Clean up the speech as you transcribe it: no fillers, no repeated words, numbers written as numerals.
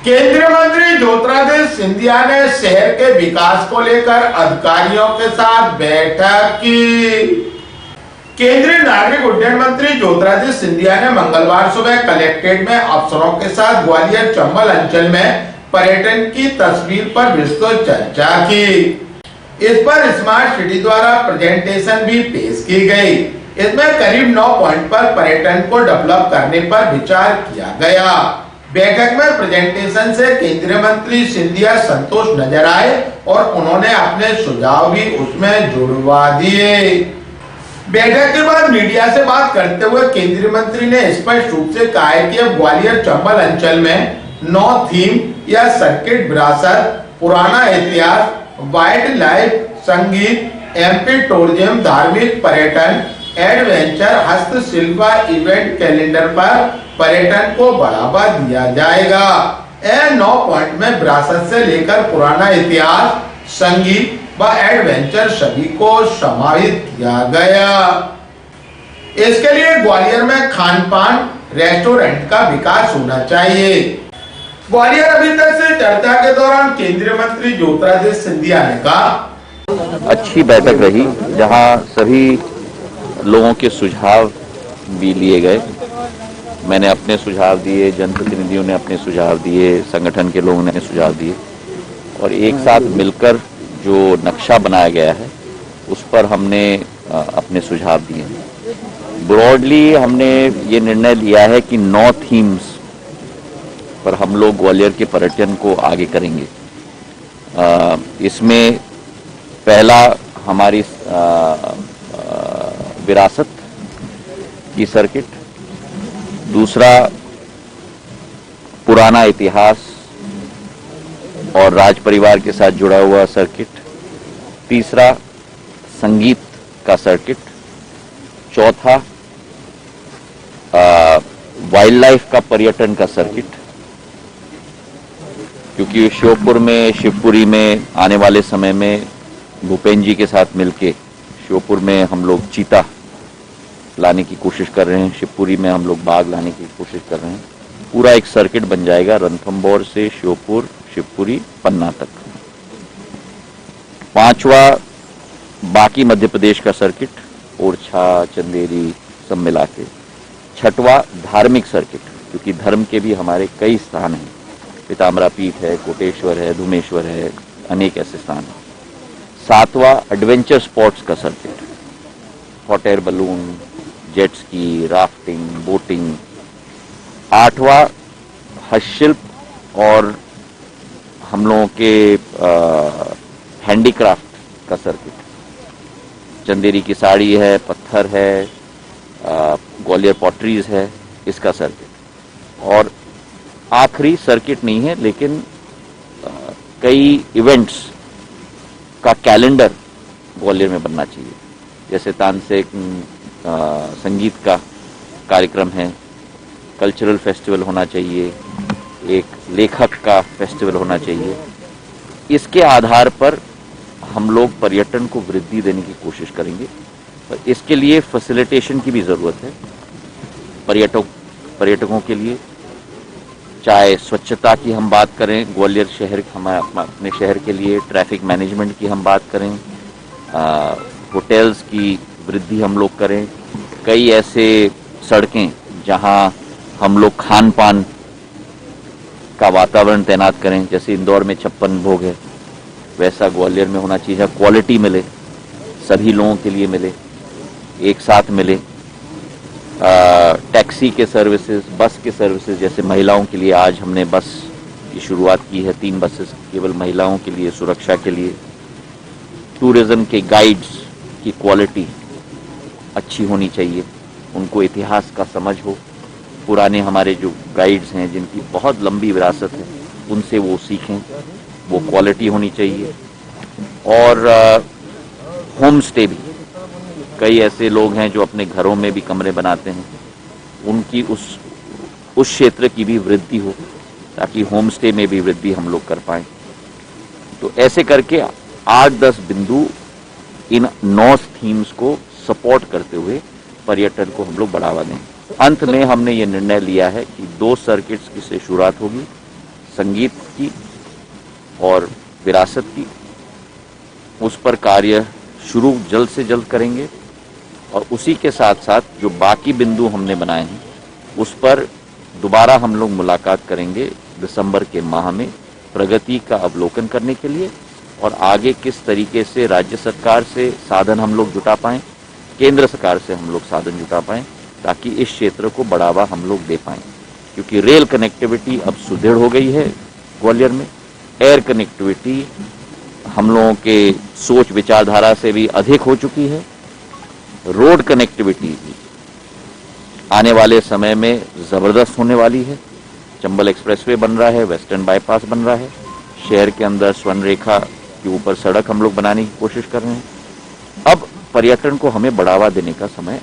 केंद्रीय मंत्री ज्योतिरादित्य सिंधिया ने शहर के विकास को लेकर अधिकारियों के साथ बैठक की। केंद्रीय नागरिक उड्डयन मंत्री ज्योतिरादित्य सिंधिया ने मंगलवार सुबह कलेक्ट्रेट में अफसरों के साथ ग्वालियर चंबल अंचल में पर्यटन की तस्वीर पर विस्तृत चर्चा की। इस पर स्मार्ट सिटी द्वारा प्रेजेंटेशन भी पेश की गई। इसमें करीब 9 पॉइंट पर पर्यटन को डेवलप करने पर विचार किया गया। बैठक में प्रेजेंटेशन से केंद्रीय मंत्री सिंधिया संतोष नजर आए और उन्होंने अपने सुझाव भी उसमें जुड़वा दिए। बैठक के बाद मीडिया से बात करते हुए केंद्रीय मंत्री ने स्पष्ट रूप से कहा है कि अब ग्वालियर चंबल अंचल में 9 थीम या सर्किट विरासत, पुराना इतिहास, वाइल्ड लाइफ, संगीत, एमपी टूरिज्म, धार्मिक पर्यटन, एडवेंचर, हस्तशिल्प इवेंट कैलेंडर पर पर्यटन को बढ़ावा दिया जाएगा। 9 पॉइंट में विरासत से लेकर पुराना इतिहास, संगीत व एडवेंचर सभी को समाहित किया गया। इसके लिए ग्वालियर में खान पान रेस्टोरेंट का विकास होना चाहिए। ग्वालियर अभी तक से चर्चा के दौरान केंद्रीय मंत्री ज्योतिरादित्य सिंधिया ने कहा, अच्छी बैठक रही जहां सभी लोगों के सुझाव भी लिए गए। मैंने अपने सुझाव दिए, जनप्रतिनिधियों ने अपने सुझाव दिए, संगठन के लोगों ने सुझाव दिए और एक साथ मिलकर जो नक्शा बनाया गया है उस पर हमने अपने सुझाव दिए। ब्रॉडली हमने ये निर्णय लिया है कि 9 थीम्स पर हम लोग ग्वालियर के पर्यटन को आगे करेंगे। इसमें पहला हमारी विरासत की सर्किट, दूसरा पुराना इतिहास और राज परिवार के साथ जुड़ा हुआ सर्किट, तीसरा संगीत का सर्किट, चौथा वाइल्ड लाइफ का पर्यटन का सर्किट, क्योंकि श्योपुर में, शिवपुरी में आने वाले समय में भूपेंद्र जी के साथ मिलके श्योपुर में हम लोग चीता लाने की कोशिश कर रहे हैं, शिवपुरी में हम लोग बाघ लाने की कोशिश कर रहे हैं। पूरा एक सर्किट बन जाएगा रणथंभौर से श्योपुर, शिवपुरी, पन्ना तक। पांचवा बाकी मध्य प्रदेश का सर्किट, ओरछा, चंदेरी सब मिला के। छठवा धार्मिक सर्किट, क्योंकि धर्म के भी हमारे कई स्थान हैं, पीताम्बरा पीठ है, कोटेश्वर है, धूमेश्वर है, अनेक ऐसे स्थान हैं। सातवां एडवेंचर स्पोर्ट्स का circuit, hot air balloon, jet ski, rafting, boating. आठवां हस्तशिल्प और हम लोगों के हैंडीक्राफ्ट का सर्किट, चंदेरी की साड़ी है, पत्थर है, ग्वालियर पॉटरीज है, इसका सर्किट। और आखिरी सर्किट नहीं है लेकिन कई इवेंट्स का कैलेंडर ग्वालियर में बनना चाहिए। जैसे तानसेन संगीत का कार्यक्रम है, कल्चरल फेस्टिवल होना चाहिए, एक लेखक का फेस्टिवल होना चाहिए। इसके आधार पर हम लोग पर्यटन को वृद्धि देने की कोशिश करेंगे। पर इसके लिए फैसिलिटेशन की भी ज़रूरत है पर्यटकों के लिए। चाहे स्वच्छता की हम बात करें, ग्वालियर शहर अपने शहर के लिए ट्रैफिक मैनेजमेंट की हम बात करें, होटल्स की वृद्धि हम लोग करें। कई ऐसे सड़कें जहां हम लोग खान पान का वातावरण तैनात करें, जैसे इंदौर में 56 भोग है, वैसा ग्वालियर में होना चाहिए, जहाँ क्वालिटी मिले, सभी लोगों के लिए मिले, एक साथ मिले। टैक्सी के सर्विसेज, बस के सर्विसेज, जैसे महिलाओं के लिए आज हमने बस की शुरुआत की है, 3 बसेस केवल महिलाओं के लिए, सुरक्षा के लिए। टूरिज्म के गाइड्स की क्वालिटी अच्छी होनी चाहिए, उनको इतिहास का समझ हो। पुराने हमारे जो गाइड्स हैं जिनकी बहुत लंबी विरासत है, उनसे वो सीखें, वो क्वालिटी होनी चाहिए। और होम स्टे भी, कई ऐसे लोग हैं जो अपने घरों में भी कमरे बनाते हैं, उनकी उस क्षेत्र की भी वृद्धि हो, ताकि होम स्टे में भी वृद्धि हम लोग कर पाएं। तो ऐसे करके 8-10 बिंदु इन 9 थीम्स को सपोर्ट करते हुए पर्यटन को हम लोग बढ़ावा दें। अंत में हमने ये निर्णय लिया है कि 2 सर्किट्स की से शुरुआत होगी, संगीत की और विरासत की, उस पर कार्य शुरू जल्द से जल्द करेंगे और उसी के साथ साथ जो बाकी बिंदु हमने बनाए हैं उस पर दोबारा हम लोग मुलाकात करेंगे दिसंबर के माह में प्रगति का अवलोकन करने के लिए और आगे किस तरीके से राज्य सरकार से साधन हम लोग जुटा पाएं, केंद्र सरकार से हम लोग साधन जुटा पाएं ताकि इस क्षेत्र को बढ़ावा हम लोग दे पाएं। क्योंकि रेल कनेक्टिविटी अब सुदृढ़ हो गई है ग्वालियर में, एयर कनेक्टिविटी हम लोगों के सोच विचारधारा से भी अधिक हो चुकी है, रोड कनेक्टिविटी भी आने वाले समय में जबरदस्त होने वाली है। चंबल एक्सप्रेसवे बन रहा है, वेस्टर्न बाईपास बन रहा है, शहर के अंदर स्वर्ण रेखा के ऊपर सड़क हम लोग बनाने की कोशिश कर रहे हैं। अब पर्यटन को हमें बढ़ावा देने का समय